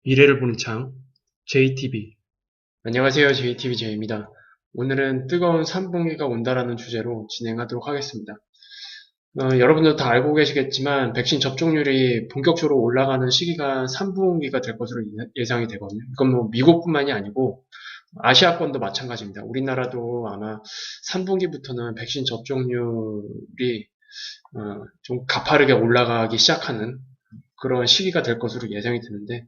미래를 보는 창, JTB. 안녕하세요. JTB 제이입니다. 오늘은 뜨거운 3분기가 온다라는 주제로 진행하도록 하겠습니다. 여러분도 다 알고 계시겠지만 백신 접종률이 본격적으로 올라가는 시기가 3분기가 될 것으로 예상이 되거든요. 이건 뭐 미국뿐만이 아니고 아시아권도 마찬가지입니다. 우리나라도 아마 3분기부터는 백신 접종률이 좀 가파르게 올라가기 시작하는 그런 시기가 될 것으로 예상이 되는데,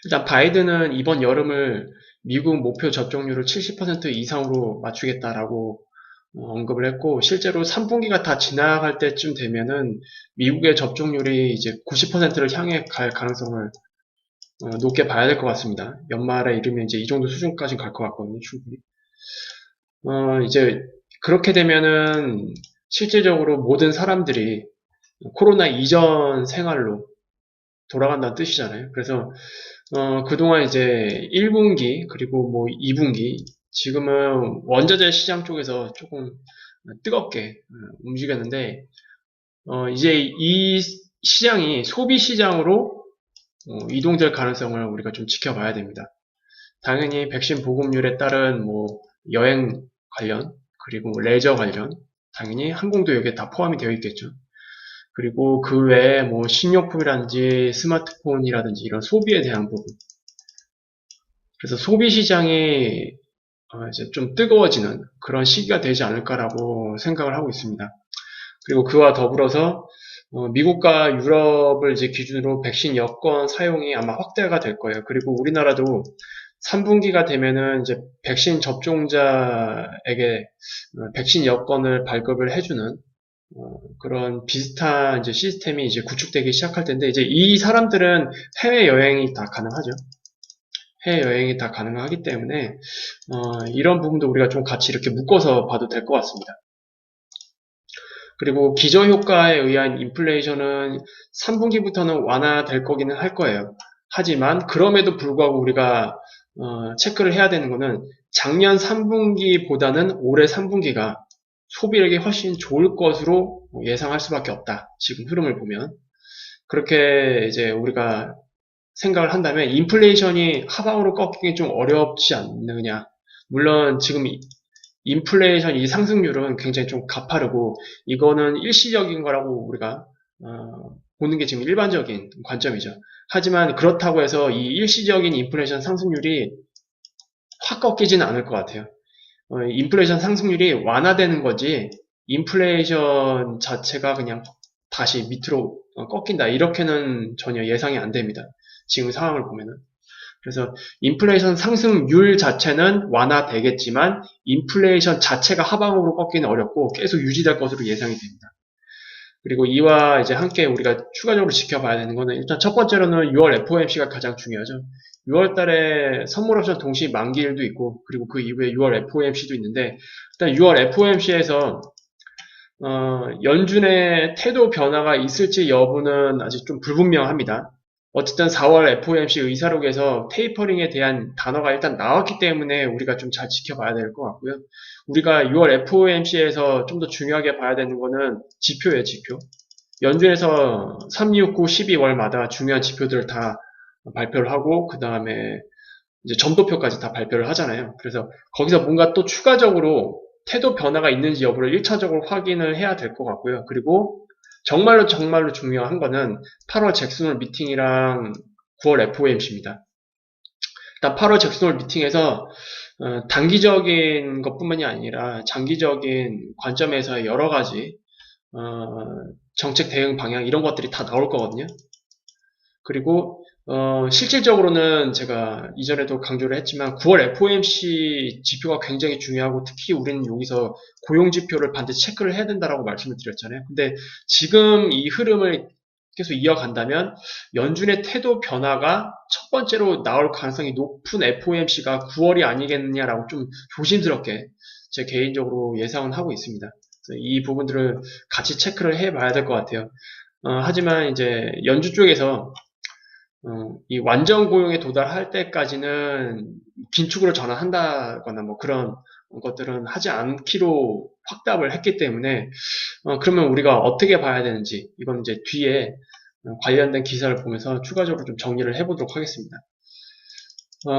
일단 바이든은 이번 여름을 미국 목표 접종률을 70% 이상으로 맞추겠다라고 언급을 했고, 실제로 3분기가 다 지나갈 때쯤 되면은 미국의 접종률이 이제 90%를 향해 갈 가능성을 높게 봐야 될 것 같습니다. 연말에 이르면 이제 이 정도 수준까지 갈 것 같거든요, 충분히. 이제 그렇게 되면은 실질적으로 모든 사람들이 코로나 이전 생활로 돌아간다는 뜻이잖아요. 그래서 그동안 이제 1분기, 그리고 뭐 2분기, 지금은 원자재 시장 쪽에서 조금 뜨겁게 움직였는데, 이제 이 시장이 소비 시장으로 이동될 가능성을 우리가 좀 지켜봐야 됩니다. 당연히 백신 보급률에 따른 뭐 여행 관련, 그리고 레저 관련, 당연히 항공도 여기에 다 포함이 되어 있겠죠. 그리고 그 외에 뭐 식료품이라든지 스마트폰이라든지 이런 소비에 대한 부분. 그래서 소비 시장이 이제 좀 뜨거워지는 그런 시기가 되지 않을까라고 생각을 하고 있습니다. 그리고 그와 더불어서 미국과 유럽을 이제 기준으로 백신 여권 사용이 아마 확대가 될 거예요. 그리고 우리나라도 3분기가 되면은 이제 백신 접종자에게 백신 여권을 발급을 해주는 그런 비슷한 이제 시스템이 이제 구축되기 시작할 텐데, 이제 이 사람들은 해외 여행이 다 가능하죠. 해외 여행이 다 가능하기 때문에 이런 부분도 우리가 좀 같이 이렇게 묶어서 봐도 될 것 같습니다. 그리고 기저효과에 의한 인플레이션은 3분기부터는 완화될 거기는 할 거예요. 하지만 그럼에도 불구하고 우리가 체크를 해야 되는 거는 작년 3분기보다는 올해 3분기가 소비력이 훨씬 좋을 것으로 예상할 수밖에 없다. 지금 흐름을 보면. 그렇게 이제 우리가 생각을 한다면 인플레이션이 하방으로 꺾이기 좀 어렵지 않느냐. 물론 지금 인플레이션 이 상승률은 굉장히 좀 가파르고 이거는 일시적인 거라고 우리가 보는 게 지금 일반적인 관점이죠. 하지만 그렇다고 해서 이 일시적인 인플레이션 상승률이 확 꺾이지는 않을 것 같아요. 인플레이션 상승률이 완화되는 거지 인플레이션 자체가 그냥 다시 밑으로 꺾인다 이렇게는 전혀 예상이 안 됩니다. 지금 상황을 보면은. 그래서 인플레이션 상승률 자체는 완화되겠지만 인플레이션 자체가 하방으로 꺾기는 어렵고 계속 유지될 것으로 예상이 됩니다. 그리고 이와 이제 함께 우리가 추가적으로 지켜봐야 되는 거는 일단 첫 번째로는 6월 FOMC가 가장 중요하죠. 6월 달에 선물 옵션 동시 만기일도 있고 그리고 그 이후에 6월 FOMC도 있는데 일단 6월 FOMC에서 연준의 태도 변화가 있을지 여부는 아직 좀 불분명합니다. 어쨌든 4월 FOMC 의사록에서 테이퍼링에 대한 단어가 일단 나왔기 때문에 우리가 좀 잘 지켜봐야 될 것 같고요. 우리가 6월 FOMC에서 좀 더 중요하게 봐야 되는 거는 지표예요, 지표. 연준에서 3, 6, 9, 12월마다 중요한 지표들을 다 발표를 하고 그 다음에 이제 점도표까지 다 발표를 하잖아요. 그래서 거기서 뭔가 또 추가적으로 태도 변화가 있는지 여부를 1차적으로 확인을 해야 될 것 같고요. 그리고 정말로 중요한 거는 8월 잭슨홀 미팅이랑 9월 FOMC입니다. 일단 8월 잭슨홀 미팅에서 단기적인 것뿐만이 아니라 장기적인 관점에서 여러 가지 정책 대응 방향 이런 것들이 다 나올 거거든요. 그리고 실질적으로는 제가 이전에도 강조를 했지만 9월 FOMC 지표가 굉장히 중요하고 특히 우리는 여기서 고용 지표를 반드시 체크를 해야 된다라고 말씀을 드렸잖아요. 근데 지금 이 흐름을 계속 이어간다면 연준의 태도 변화가 첫 번째로 나올 가능성이 높은 FOMC가 9월이 아니겠느냐라고 좀 조심스럽게 제 개인적으로 예상은 하고 있습니다. 그래서 이 부분들을 같이 체크를 해봐야 될 것 같아요. 하지만 이제 연준 쪽에서 이 완전 고용에 도달할 때까지는 긴축으로 전환한다거나 뭐 그런 것들은 하지 않기로 확답을 했기 때문에 그러면 우리가 어떻게 봐야 되는지 이건 이제 뒤에 관련된 기사를 보면서 추가적으로 좀 정리를 해보도록 하겠습니다.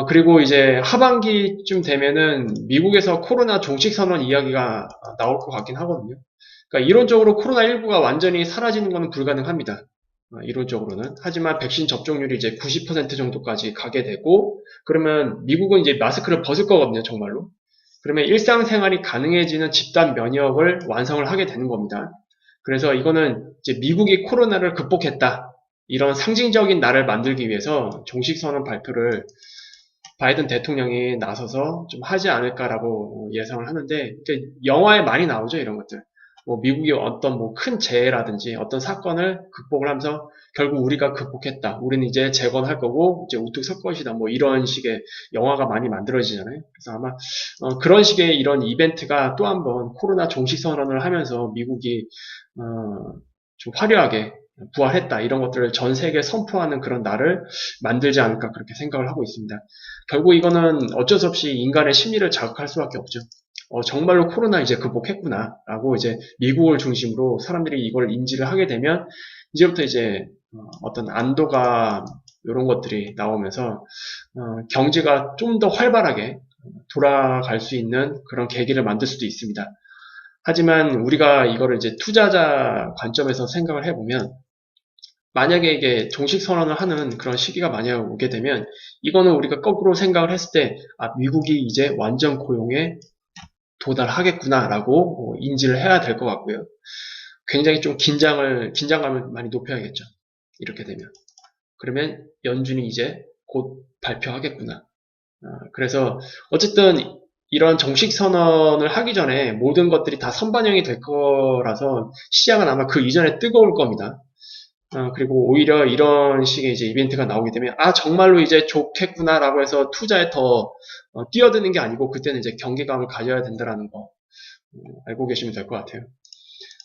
그리고 이제 하반기쯤 되면은 미국에서 코로나 종식 선언 이야기가 나올 것 같긴 하거든요. 그러니까 이론적으로 코로나19가 완전히 사라지는 것은 불가능합니다. 이론적으로는. 하지만 백신 접종률이 이제 90% 정도까지 가게 되고, 그러면 미국은 이제 마스크를 벗을 거거든요, 정말로. 그러면 일상생활이 가능해지는 집단 면역을 완성을 하게 되는 겁니다. 그래서 이거는 이제 미국이 코로나를 극복했다. 이런 상징적인 날을 만들기 위해서 종식 선언 발표를 바이든 대통령이 나서서 좀 하지 않을까라고 예상을 하는데, 영화에 많이 나오죠, 이런 것들. 뭐 미국이 어떤 뭐 큰 재해라든지 어떤 사건을 극복을 하면서 결국 우리가 극복했다. 우리는 이제 재건할 거고 이제 우뚝 설 것이다. 뭐 이런 식의 영화가 많이 만들어지잖아요. 그래서 아마 그런 식의 이런 이벤트가 또 한 번 코로나 종식 선언을 하면서 미국이 좀 화려하게 부활했다. 이런 것들을 전 세계에 선포하는 그런 날을 만들지 않을까 그렇게 생각을 하고 있습니다. 결국 이거는 어쩔 수 없이 인간의 심리를 자극할 수밖에 없죠. 정말로 코로나 이제 극복했구나 라고 이제 미국을 중심으로 사람들이 이걸 인지를 하게 되면 이제부터 이제 어떤 안도감 이런 것들이 나오면서 경제가 좀 더 활발하게 돌아갈 수 있는 그런 계기를 만들 수도 있습니다. 하지만 우리가 이거를 이제 투자자 관점에서 생각을 해보면 만약에 이게 종식 선언을 하는 그런 시기가 만약에 오게 되면 이거는 우리가 거꾸로 생각을 했을 때 미국이 이제 완전 고용에 도달하겠구나라고 인지를 해야 될 것 같고요. 굉장히 좀 긴장감을 많이 높여야겠죠. 이렇게 되면. 그러면 연준이 이제 곧 발표하겠구나. 그래서 어쨌든 이런 정식 선언을 하기 전에 모든 것들이 다 선반영이 될 거라서 시장은 아마 그 이전에 뜨거울 겁니다. 그리고 오히려 이런 식의 이제 이벤트가 나오게 되면 정말로 이제 좋겠구나라고 해서 투자에 더 뛰어드는 게 아니고 그때는 이제 경계감을 가져야 된다라는 거 알고 계시면 될 것 같아요.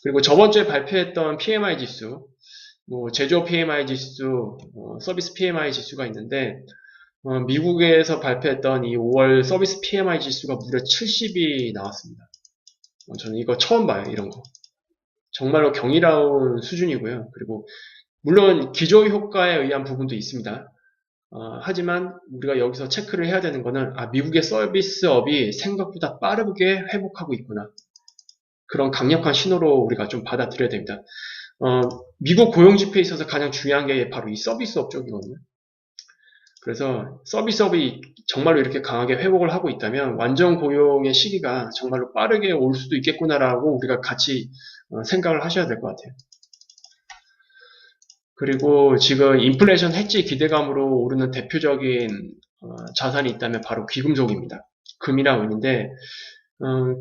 그리고 저번 주에 발표했던 PMI 지수, 뭐 제조업 PMI 지수, 서비스 PMI 지수가 있는데 미국에서 발표했던 이 5월 서비스 PMI 지수가 무려 70이 나왔습니다. 저는 이거 처음 봐요, 이런 거. 정말로 경이로운 수준이고요. 그리고 물론 기저효과에 의한 부분도 있습니다. 하지만 우리가 여기서 체크를 해야 되는 거는 미국의 서비스업이 생각보다 빠르게 회복하고 있구나. 그런 강력한 신호로 우리가 좀 받아들여야 됩니다. 미국 고용지표에 있어서 가장 중요한 게 바로 이 서비스업 쪽이거든요. 그래서 서비스업이 정말로 이렇게 강하게 회복을 하고 있다면 완전 고용의 시기가 정말로 빠르게 올 수도 있겠구나라고 우리가 같이 생각을 하셔야 될 것 같아요. 그리고 지금 인플레이션 해지 기대감으로 오르는 대표적인 자산이 있다면 바로 귀금속입니다. 금이랑 은인데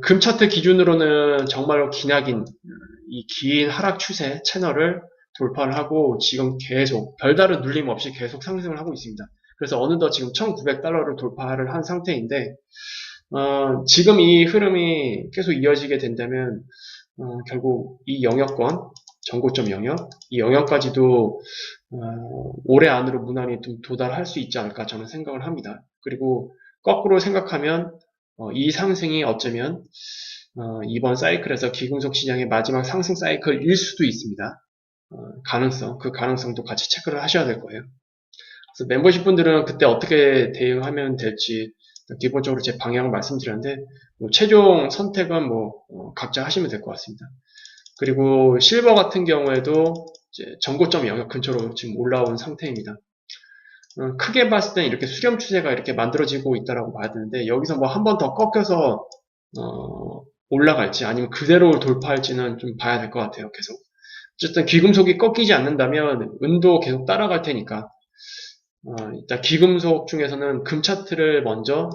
금 차트 기준으로는 정말로 기나긴 이 긴 하락 추세 채널을 돌파를 하고 지금 계속 별다른 눌림 없이 계속 상승을 하고 있습니다. 그래서 어느덧 지금 1900달러를 돌파를 한 상태인데 지금 이 흐름이 계속 이어지게 된다면 결국 이 영역권 전고점 영역, 이 영역까지도 올해 안으로 무난히 좀 도달할 수 있지 않을까 저는 생각을 합니다. 그리고 거꾸로 생각하면 이 상승이 어쩌면 이번 사이클에서 귀금속 시장의 마지막 상승 사이클일 수도 있습니다. 그 가능성도 같이 체크를 하셔야 될 거예요. 그래서 멤버십 분들은 그때 어떻게 대응하면 될지 기본적으로 제 방향을 말씀드렸는데 최종 선택은 각자 하시면 될 것 같습니다. 그리고 실버 같은 경우에도 이제 전고점 영역 근처로 지금 올라온 상태입니다. 크게 봤을 땐 이렇게 수렴 추세가 이렇게 만들어지고 있다라고 봐야 되는데 여기서 한 번 더 꺾여서 올라갈지 아니면 그대로 돌파할지는 좀 봐야 될 것 같아요. 계속. 어쨌든 귀금속이 꺾이지 않는다면 은도 계속 따라갈 테니까 일단 귀금속 중에서는 금 차트를 먼저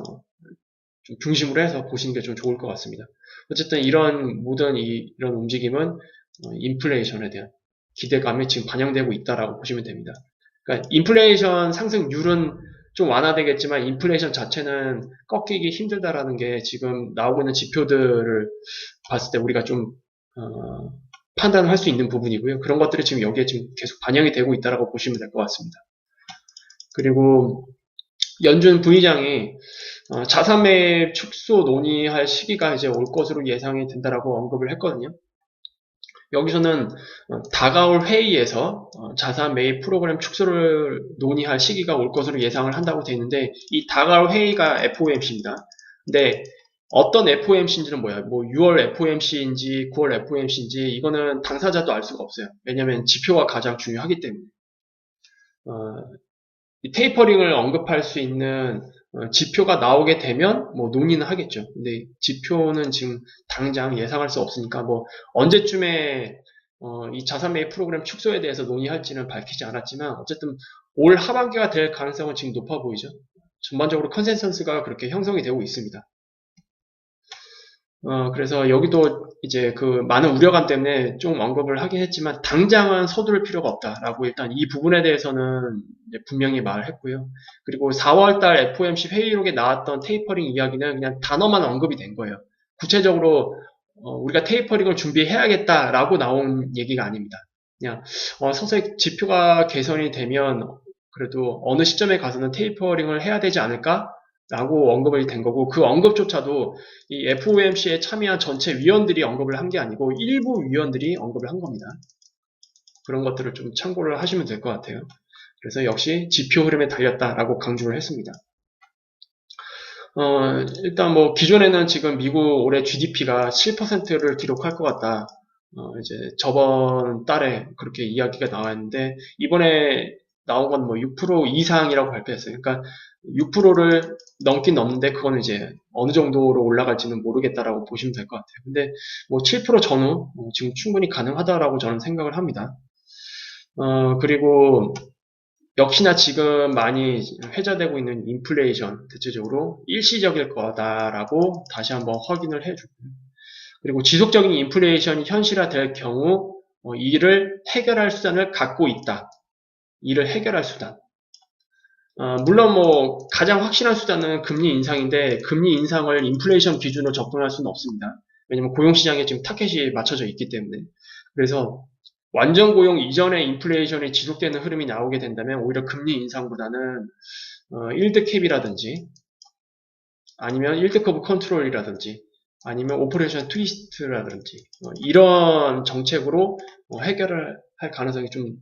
좀 중심으로 해서 보시는 게 좀 좋을 것 같습니다. 어쨌든 이런 모든 이런 움직임은 인플레이션에 대한 기대감이 지금 반영되고 있다라고 보시면 됩니다. 그러니까 인플레이션 상승률은 좀 완화되겠지만 인플레이션 자체는 꺾이기 힘들다라는 게 지금 나오고 있는 지표들을 봤을 때 우리가 좀 판단을 할 수 있는 부분이고요. 그런 것들이 지금 여기에 지금 계속 반영이 되고 있다라고 보시면 될 것 같습니다. 그리고 연준 부의장이 자산 매입 축소 논의할 시기가 이제 올 것으로 예상이 된다라고 언급을 했거든요. 여기서는 다가올 회의에서 자산 매입 프로그램 축소를 논의할 시기가 올 것으로 예상을 한다고 되어 있는데, 이 다가올 회의가 FOMC입니다. 근데 어떤 FOMC인지는 뭐야? 뭐 6월 FOMC인지 9월 FOMC인지 이거는 당사자도 알 수가 없어요. 왜냐하면 지표가 가장 중요하기 때문에. 이 테이퍼링을 언급할 수 있는 지표가 나오게 되면 뭐 논의는 하겠죠. 근데 지표는 지금 당장 예상할 수 없으니까 뭐 언제쯤에 이 자산 매입 프로그램 축소에 대해서 논의할지는 밝히지 않았지만, 어쨌든 올 하반기가 될 가능성은 지금 높아 보이죠. 전반적으로 컨센서스가 그렇게 형성이 되고 있습니다. 그래서 여기도 이제 그 많은 우려감 때문에 좀 언급을 하긴 했지만, 당장은 서두를 필요가 없다라고 일단 이 부분에 대해서는 이제 분명히 말을 했고요. 그리고 4월달 FOMC 회의록에 나왔던 테이퍼링 이야기는 그냥 단어만 언급이 된 거예요. 구체적으로 우리가 테이퍼링을 준비해야겠다라고 나온 얘기가 아닙니다. 그냥 서서히 지표가 개선이 되면 그래도 어느 시점에 가서는 테이퍼링을 해야 되지 않을까? 라고 언급이 된 거고, 그 언급조차도 이 FOMC에 참여한 전체 위원들이 언급을 한 게 아니고 일부 위원들이 언급을 한 겁니다. 그런 것들을 좀 참고를 하시면 될 것 같아요. 그래서 역시 지표 흐름에 달렸다라고 강조를 했습니다. 일단 뭐 기존에는 지금 미국 올해 GDP가 7%를 기록할 것 같다. 이제 저번 달에 그렇게 이야기가 나왔는데, 이번에 나온 건 뭐 6% 이상이라고 발표했어요. 그러니까 6%를 넘긴 넘는데, 그거는 이제 어느 정도로 올라갈지는 모르겠다라고 보시면 될 것 같아요. 근데 뭐 7% 전후 지금 충분히 가능하다라고 저는 생각을 합니다. 그리고 역시나 지금 많이 회자되고 있는 인플레이션, 대체적으로 일시적일 거다라고 다시 한번 확인을 해주고, 그리고 지속적인 인플레이션이 현실화될 경우 이를 해결할 수단을 갖고 있다. 이를 해결할 수단. 물론 뭐 가장 확실한 수단은 금리 인상인데, 금리 인상을 인플레이션 기준으로 접근할 수는 없습니다. 왜냐면 고용시장에 지금 타켓이 맞춰져 있기 때문에. 그래서 완전 고용 이전에 인플레이션이 지속되는 흐름이 나오게 된다면 오히려 금리 인상보다는 일드 캡이라든지 아니면 일드 커브 컨트롤이라든지 아니면 오퍼레이션 트위스트라든지 이런 정책으로 해결을 할 가능성이 좀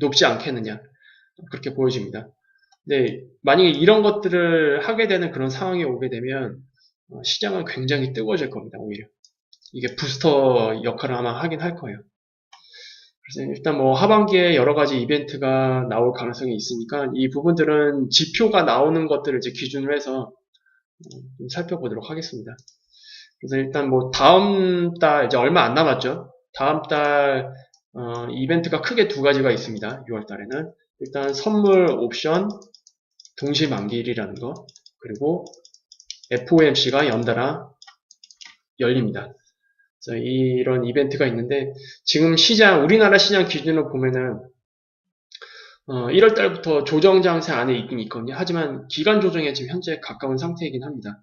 높지 않겠느냐, 그렇게 보여집니다. 근데 만약에 이런 것들을 하게 되는 그런 상황이 오게 되면 시장은 굉장히 뜨거워질 겁니다. 오히려 이게 부스터 역할을 아마 하긴 할 거예요. 그래서 일단 뭐 하반기에 여러 가지 이벤트가 나올 가능성이 있으니까 이 부분들은 지표가 나오는 것들을 이제 기준으로 해서 좀 살펴보도록 하겠습니다. 그래서 일단 뭐 다음 달 이제 얼마 안 남았죠. 다음 달 이벤트가 크게 두 가지가 있습니다. 6월 달에는 일단 선물 옵션 동시 만기일이라는 거, 그리고 FOMC가 연달아 열립니다. 그래서 이런 이벤트가 있는데, 지금 시장, 우리나라 시장 기준으로 보면은 1월 달부터 조정 장세 안에 있긴 있거든요. 하지만 기간 조정에 지금 현재 가까운 상태이긴 합니다.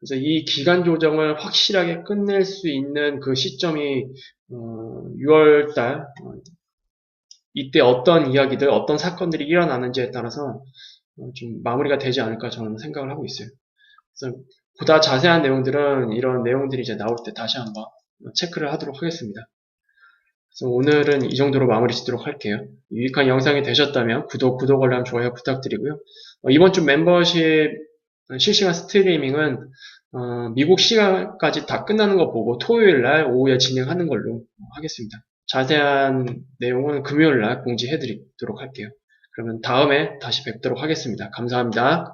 그래서 이 기간 조정을 확실하게 끝낼 수 있는 그 시점이 6월 달, 이때 어떤 이야기들, 어떤 사건들이 일어나는지에 따라서 좀 마무리가 되지 않을까 저는 생각을 하고 있어요. 그래서 보다 자세한 내용들은 이런 내용들이 이제 나올 때 다시 한번 체크를 하도록 하겠습니다. 그래서 오늘은 이 정도로 마무리 짓도록 할게요. 유익한 영상이 되셨다면 구독, 알람, 좋아요 부탁드리고요. 이번 주 멤버십 실시간 스트리밍은 미국 시간까지 다 끝나는 거 보고 토요일 날 오후에 진행하는 걸로 하겠습니다. 자세한 내용은 금요일 날 공지해 드리도록 할게요. 그러면 다음에 다시 뵙도록 하겠습니다. 감사합니다.